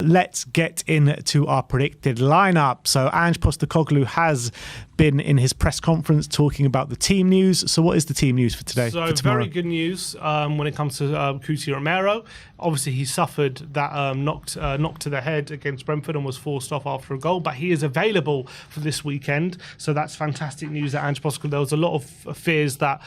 let's get into our predicted lineup. So Ange Postecoglou has been in his press conference talking about the team news. So what is the team news for today? So very good news when it comes to Cuti Romero. Obviously, he suffered that knock to the head against Brentford and was forced off after a goal, but he is available for this weekend. So that's fantastic news that Ange Postecoglou. There was a lot of fears that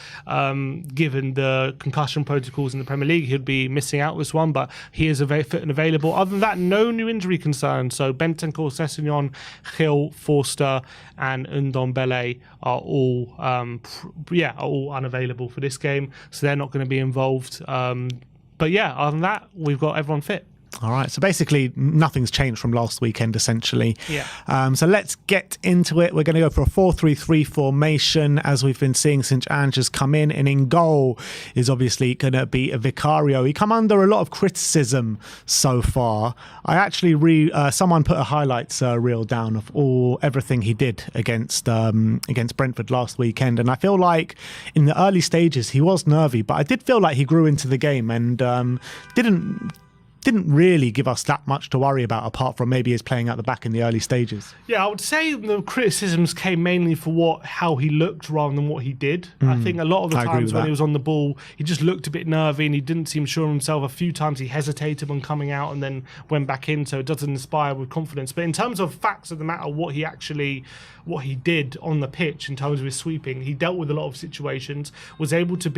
given the concussion protocols in the Premier League, he'd be missing out this one, but he is fit and available. Other than that, no new injury concerns. So Bentancur, Sessegnon, Gil, Forster and Ndombele are all all unavailable for this game, so they're not going to be involved. But yeah, other than that, we've got everyone fit. All right, so basically nothing's changed from last weekend, essentially. Yeah. So let's get into it. We're going to go for a 4-3-3 formation, as we've been seeing since Ange has come in. And in goal is obviously going to be a Vicario. He come under a lot of criticism so far. I actually someone put a highlights reel down of everything he did against Brentford last weekend, and I feel like in the early stages he was nervy, but I did feel like he grew into the game and didn't really give us that much to worry about, apart from maybe his playing out the back in the early stages. Yeah, I would say the criticisms came mainly for how he looked rather than what he did. I think a lot of the times when he was on the ball, he just looked a bit nervy and he didn't seem sure of himself. A few times he hesitated when coming out and then went back in, so it doesn't inspire with confidence. But in terms of facts of the matter, what he did on the pitch in terms of his sweeping, he dealt with a lot of situations, was able to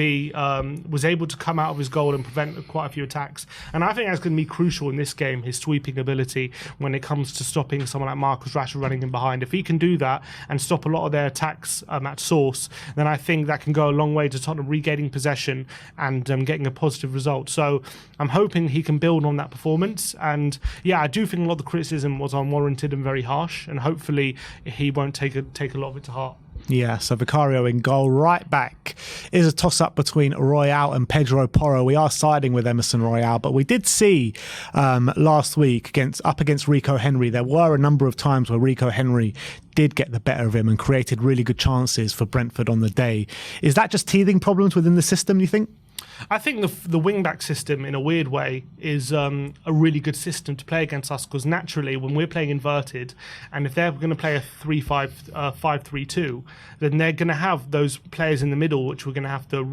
come out of his goal and prevent quite a few attacks. And I think that's going to be crucial in this game, his sweeping ability when it comes to stopping someone like Marcus Rashford running in behind. If he can do that and stop a lot of their attacks at source, then I think that can go a long way to Tottenham regaining possession and getting a positive result. So I'm hoping he can build on that performance. And yeah, I do think a lot of the criticism was unwarranted and very harsh, and hopefully he won't take a lot of it to heart. Yeah, so Vicario in goal. Right back is a toss-up between Royale and Pedro Porro. We are siding with Emerson Royale, but we did see last week up against Rico Henry, there were a number of times where Rico Henry did get the better of him and created really good chances for Brentford on the day. Is that just teething problems within the system, you think? I think the wing-back system, in a weird way, is a really good system to play against us, because naturally, when we're playing inverted, and if they're going to play a 5-3-2, then they're going to have those players in the middle, which we're going to have to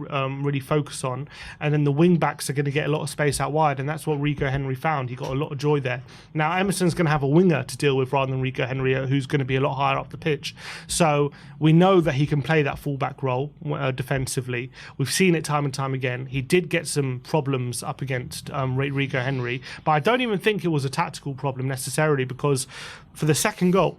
really focus on, and then the wing-backs are going to get a lot of space out wide, and that's what Rico Henry found. He got a lot of joy there. Now, Emerson's going to have a winger to deal with rather than Rico Henry, who's going to be a lot higher up the pitch. So we know that he can play that full-back role defensively. We've seen it time and time again. He did get some problems up against Rico Henry, but I don't even think it was a tactical problem necessarily, because for the second goal,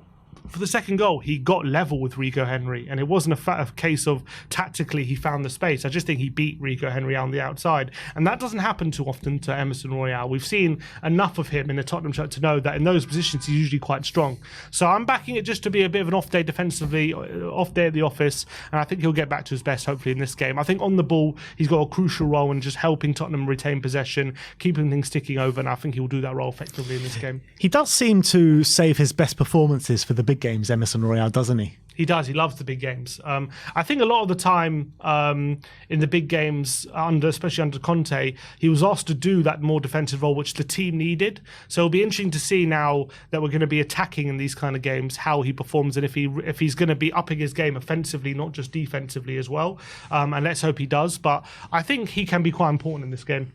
he got level with Rico Henry, and it wasn't a case of tactically he found the space. I just think he beat Rico Henry on the outside, and that doesn't happen too often to Emerson Royale. We've seen enough of him in the Tottenham shirt to know that in those positions he's usually quite strong. So I'm backing it just to be a bit of an off day defensively, off day at the office, and I think he'll get back to his best hopefully in this game. I think on the ball he's got a crucial role in just helping Tottenham retain possession, keeping things ticking over, and I think he'll do that role effectively in this game. He does seem to save his best performances for the big games, Emerson Royale, doesn't he? He does. He loves the big games. I think a lot of the time in the big games, especially under Conte, he was asked to do that more defensive role, which the team needed. So it'll be interesting to see now that we're going to be attacking in these kind of games, how he performs, and if he's going to be upping his game offensively, not just defensively as well. And let's hope he does. But I think he can be quite important in this game.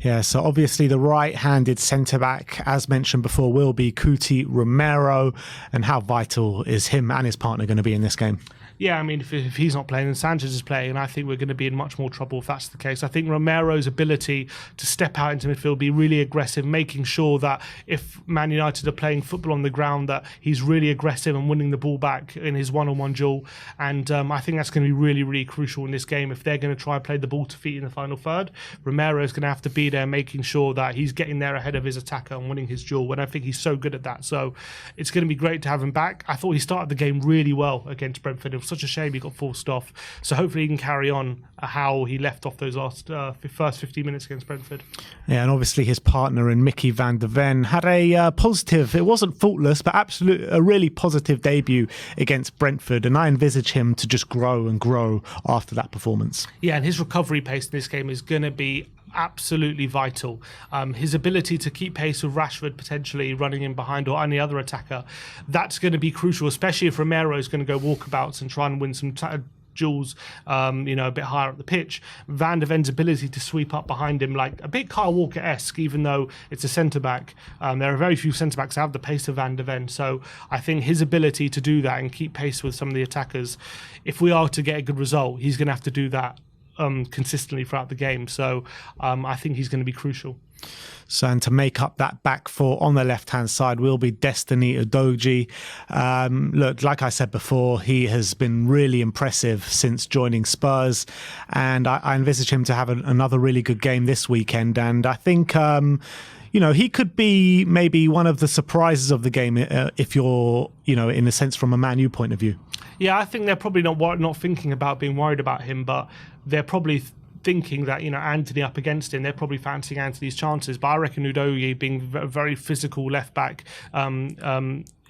Yeah, so obviously the right-handed centre-back, as mentioned before, will be Cuti Romero. And how vital is him and his partner going to be in this game? Yeah, I mean, if he's not playing, then Sanchez is playing, and I think we're going to be in much more trouble if that's the case. I think Romero's ability to step out into midfield, be really aggressive, making sure that if Man United are playing football on the ground, that he's really aggressive and winning the ball back in his one-on-one duel. And I think that's going to be really, really crucial in this game. If they're going to try and play the ball to feet in the final third, Romero's going to have to be there, making sure that he's getting there ahead of his attacker and winning his duel, and I think he's so good at that. So it's going to be great to have him back. I thought he started the game really well against Brentford. It was such a shame he got forced off. So hopefully he can carry on how he left off those first 15 minutes against Brentford. Yeah, and obviously his partner in Mickey van der Ven had a positive, it wasn't faultless, but a really positive debut against Brentford, and I envisage him to just grow and grow after that performance. Yeah, and his recovery pace in this game is going to be absolutely vital. His ability to keep pace with Rashford potentially running in behind or any other attacker, that's going to be crucial, especially if Romero is going to go walkabouts and try and win some duels, a bit higher up the pitch. Van de Ven's ability to sweep up behind him, like a bit Kyle Walker-esque, even though it's a centre-back. There are very few centre-backs that have the pace of Van de Ven, so I think his ability to do that and keep pace with some of the attackers, if we are to get a good result, he's going to have to do that consistently throughout the game. So I think he's going to be crucial. So, and to make up that back four on the left-hand side will be Destiny Udogie. Look, like I said before, he has been really impressive since joining Spurs, and I envisage him to have another really good game this weekend. And I think, he could be maybe one of the surprises of the game if you're, in a sense, from a Man U point of view. Yeah, I think they're probably not thinking about being worried about him, but they're probably thinking that Anthony up against him, they're probably fancying Anthony's chances. But I reckon Udogie, being a very physical left back,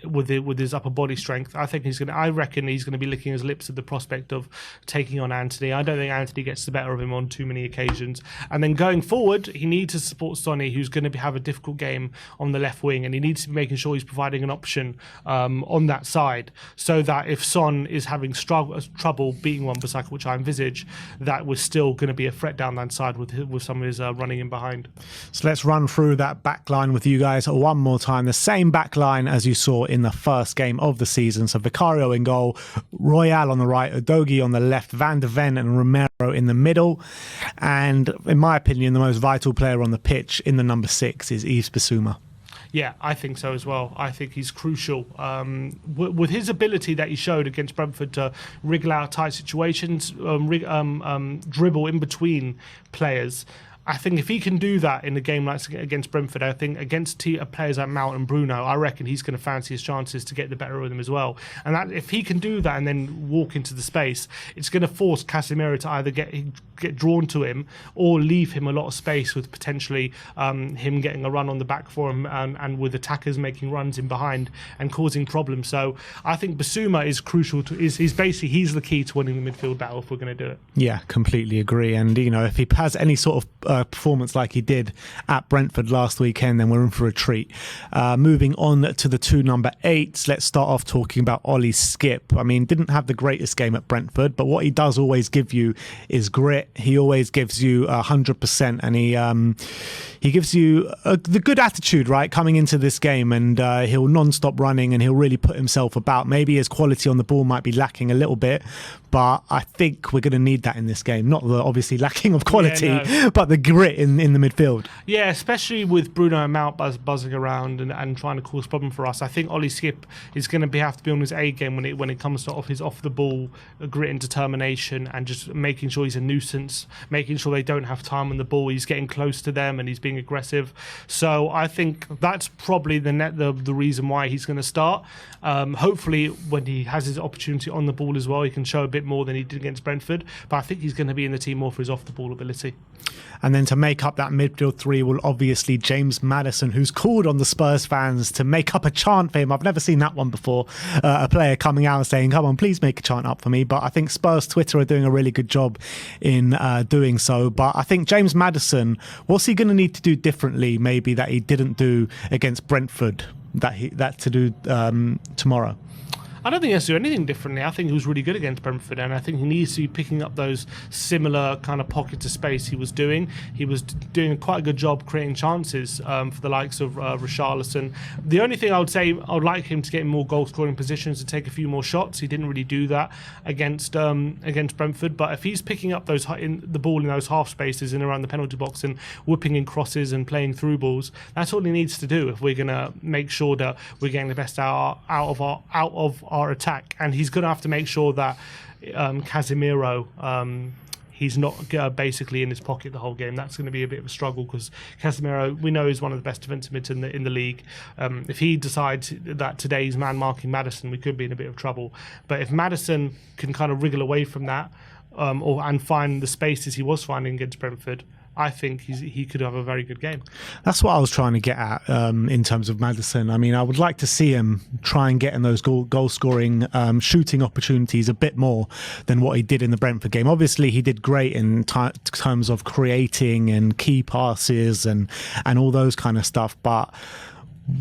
with his upper body strength, I reckon he's going to be licking his lips at the prospect of taking on Anthony. I don't think Anthony gets the better of him on too many occasions. And then going forward, he needs to support Sonny, who's going to have a difficult game on the left wing, and he needs to be making sure he's providing an option on that side, so that if Son is having trouble beating Wan-Bissaka, which I envisage, that we're still going to be a threat down that side with some of his running in behind. So let's run through that back line with you guys one more time. The same back line as you saw in the first game of the season. So Vicario in goal, Royale on the right, Udogie on the left, Van de Ven and Romero in the middle. And in my opinion, the most vital player on the pitch in the number 6 is Yves Bissouma. Yeah, I think so as well. I think he's crucial. With his ability that he showed against Brentford to wriggle out tight situations, dribble in between players, I think if he can do that in a game like against Brentford, I think against players like Mount and Bruno, I reckon he's going to fancy his chances to get the better of them as well. And that, if he can do that and then walk into the space, it's going to force Casemiro to either get drawn to him or leave him a lot of space, with potentially him getting a run on the back for him and with attackers making runs in behind and causing problems. So I think Bissouma is crucial he's the key to winning the midfield battle if we're going to do it. Yeah, completely agree. And if he has any sort of performance like he did at Brentford last weekend, then we're in for a treat. Moving on to the 2 number 8s, let's start off talking about Ollie Skipp. I mean, didn't have the greatest game at Brentford, but what he does always give you is grit. He always gives you 100%, and he gives you the good attitude, right, coming into this game, and he'll non-stop running and he'll really put himself about. Maybe his quality on the ball might be lacking a little bit, but I think we're going to need that in this game. Not the obviously lacking of quality, but the grit in the midfield. Yeah, especially with Bruno and Mount buzzing around and trying to cause problem for us. I think Ollie Skipp is going to have to be on his A game when it comes to his off the ball grit and determination, and just making sure he's a nuisance, making sure they don't have time on the ball. He's getting close to them and he's being aggressive. So I think that's probably the reason why he's going to start. Hopefully, when he has his opportunity on the ball as well, he can show a bit more than he did against Brentford. But I think he's going to be in the team more for his off the ball ability. And then to make up that midfield 3 will obviously James Maddison, who's called on the Spurs fans to make up a chant for him. I've never seen that one before. A player coming out and saying, come on, please make a chant up for me. But I think Spurs Twitter are doing a really good job in doing so. But I think James Maddison, what's he going to need to do differently, maybe, that he didn't do against Brentford, that to do tomorrow? I don't think he has to do anything differently. I think he was really good against Brentford, and I think he needs to be picking up those similar kind of pockets of space he was doing. He was doing quite a good job creating chances for the likes of Richarlison. The only thing I would say, I would like him to get in more goal-scoring positions, to take a few more shots. He didn't really do that against Brentford, but if he's picking up the ball in those half spaces and around the penalty box and whipping in crosses and playing through balls, that's all he needs to do if we're going to make sure that we're getting the best out of our attack. And he's going to have to make sure that Casemiro, he's not basically in his pocket the whole game. That's going to be a bit of a struggle, because Casemiro, we know, is one of the best defensive mids in the league. If he decides that today he's man-marking Maddison, we could be in a bit of trouble. But if Maddison can kind of wriggle away from that and find the spaces he was finding against Brentford, I think he could have a very good game. That's what I was trying to get at in terms of Maddison. I mean, I would like to see him try and get in those goal scoring shooting opportunities a bit more than what he did in the Brentford game. Obviously, he did great in terms of creating and key passes and all those kind of stuff, but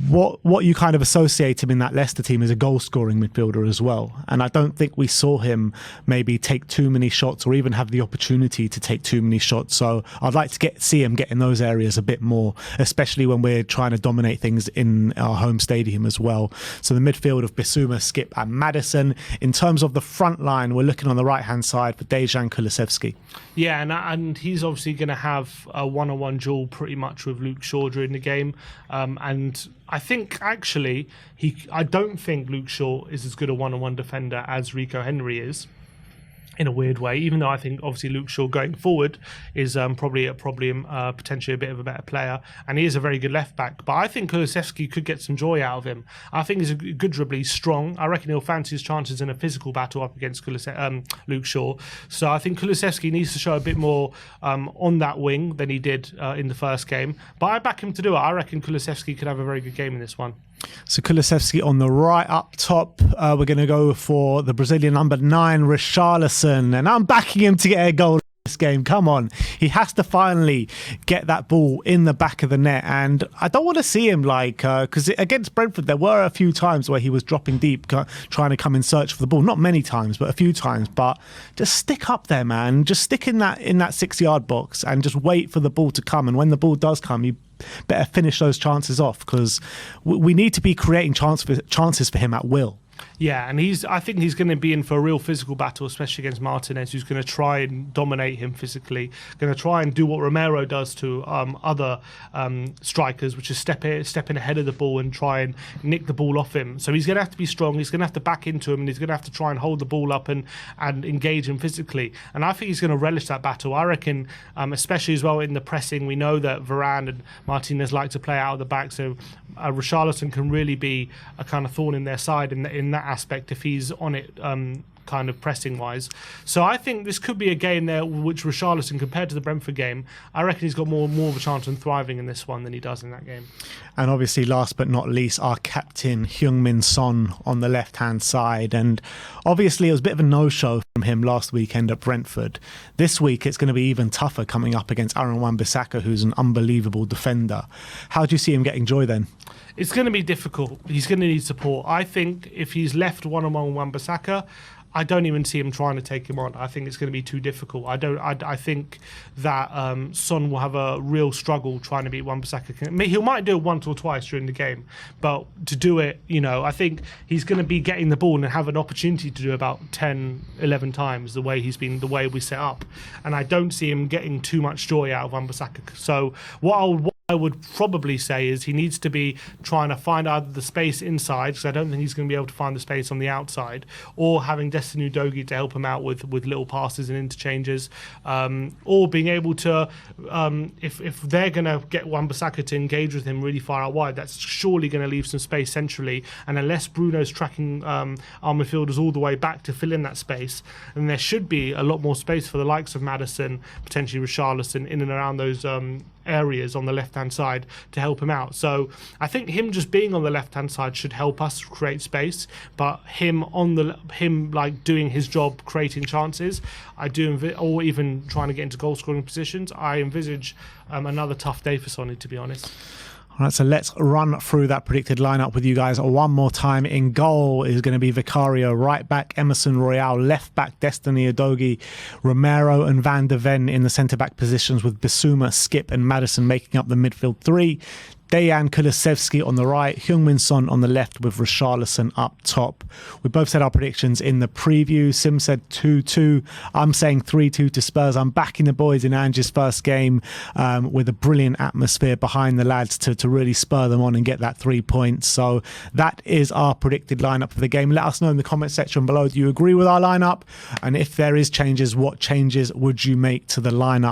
what you kind of associate him in that Leicester team is a goal-scoring midfielder as well. And I don't think we saw him maybe take too many shots or even have the opportunity to take too many shots. So I'd like to see him get in those areas a bit more, especially when we're trying to dominate things in our home stadium as well. So the midfield of Bissouma, Skipp and Maddison. In terms of the front line, we're looking on the right-hand side for Dejan Kulusevski. Yeah, and he's obviously going to have a one-on-one duel pretty much with Luke Shaw during the game. And I think actually I don't think Luke Shaw is as good a one-on-one defender as Rico Henry is, in a weird way, even though I think obviously Luke Shaw going forward is probably potentially a bit of a better player, and he is a very good left back. But I think Kulusevski could get some joy out of him. I think he's a good dribbler, he's strong. I reckon he'll fancy his chances in a physical battle up against Luke Shaw. So I think Kulusevski needs to show a bit more on that wing than he did in the first game. But I back him to do it. I reckon Kulusevski could have a very good game in this one. So Kulusevski on the right up top. We're going to go for the Brazilian number 9, Richarlison. And I'm backing him to get a goal in this game. Come on. He has to finally get that ball in the back of the net. And I don't want to see him because against Brentford, there were a few times where he was dropping deep, trying to come in search for the ball. Not many times, but a few times. But just stick up there, man. Just stick in that 6-yard box and just wait for the ball to come. And when the ball does come, you better finish those chances off, because we need to be creating chances for him at will. Yeah, and I think he's going to be in for a real physical battle, especially against Martinez, who's going to try and dominate him physically, going to try and do what Romero does to other strikers, which is step in ahead of the ball and try and nick the ball off him. So he's going to have to be strong, he's going to have to back into him, and he's going to have to try and hold the ball up and engage him physically. And I think he's going to relish that battle. I reckon, especially as well in the pressing, we know that Varane and Martinez like to play out of the back, so Richarlison can really be a kind of thorn in their side in that aspect if he's on it kind of pressing wise. So I think this could be a game there which Richarlison, compared to the Brentford game, I reckon he's got more of a chance of thriving in this one than he does in that game. And obviously, last but not least, our captain Heung-min Son on the left-hand side. And obviously, it was a bit of a no-show from him last weekend at Brentford. This week, it's going to be even tougher coming up against Aaron Wan-Bissaka, who's an unbelievable defender. How do you see him getting joy then? It's going to be difficult. He's going to need support. I think if he's left one-on-one with Wan-Bissaka, I don't even see him trying to take him on. I think it's going to be too difficult. I think that Son will have a real struggle trying to beat Wan-Bissaka. He might do it once or twice during the game, but to do it, I think he's going to be getting the ball and have an opportunity to do about 10, 11 times the way we set up. And I don't see him getting too much joy out of Wan-Bissaka. So what I would probably say is he needs to be trying to find either the space inside, because I don't think he's going to be able to find the space on the outside, or having Destiny Udogie to help him out with little passes and interchanges, or being able to, if they're going to get Wan-Bissaka to engage with him really far out wide, that's surely going to leave some space centrally. And unless Bruno's tracking our midfielders all the way back to fill in that space, then there should be a lot more space for the likes of Maddison, potentially Richarlison, in and around those areas on the left-hand side to help him out. So I think him just being on the left-hand side should help us create space, but him doing his job, creating chances, or even trying to get into goal-scoring positions, I envisage another tough day for Sonny, to be honest. All right, so let's run through that predicted lineup with you guys one more time. In goal is going to be Vicario, right back Emerson Royale, left back Destiny Udogie, Romero and Van de Ven in the centre back positions, with Bissouma, Skipp and Maddison making up the midfield three. Dejan Kulusevski on the right, Heung-min Son on the left, with Richarlison up top. We both said our predictions in the preview. Sim said 2-2. I'm saying 3-2 to Spurs. I'm backing the boys in Ange's first game with a brilliant atmosphere behind the lads to really spur them on and get that 3 points. So that is our predicted lineup for the game. Let us know in the comment section below, do you agree with our lineup? And if there is changes, what changes would you make to the lineup?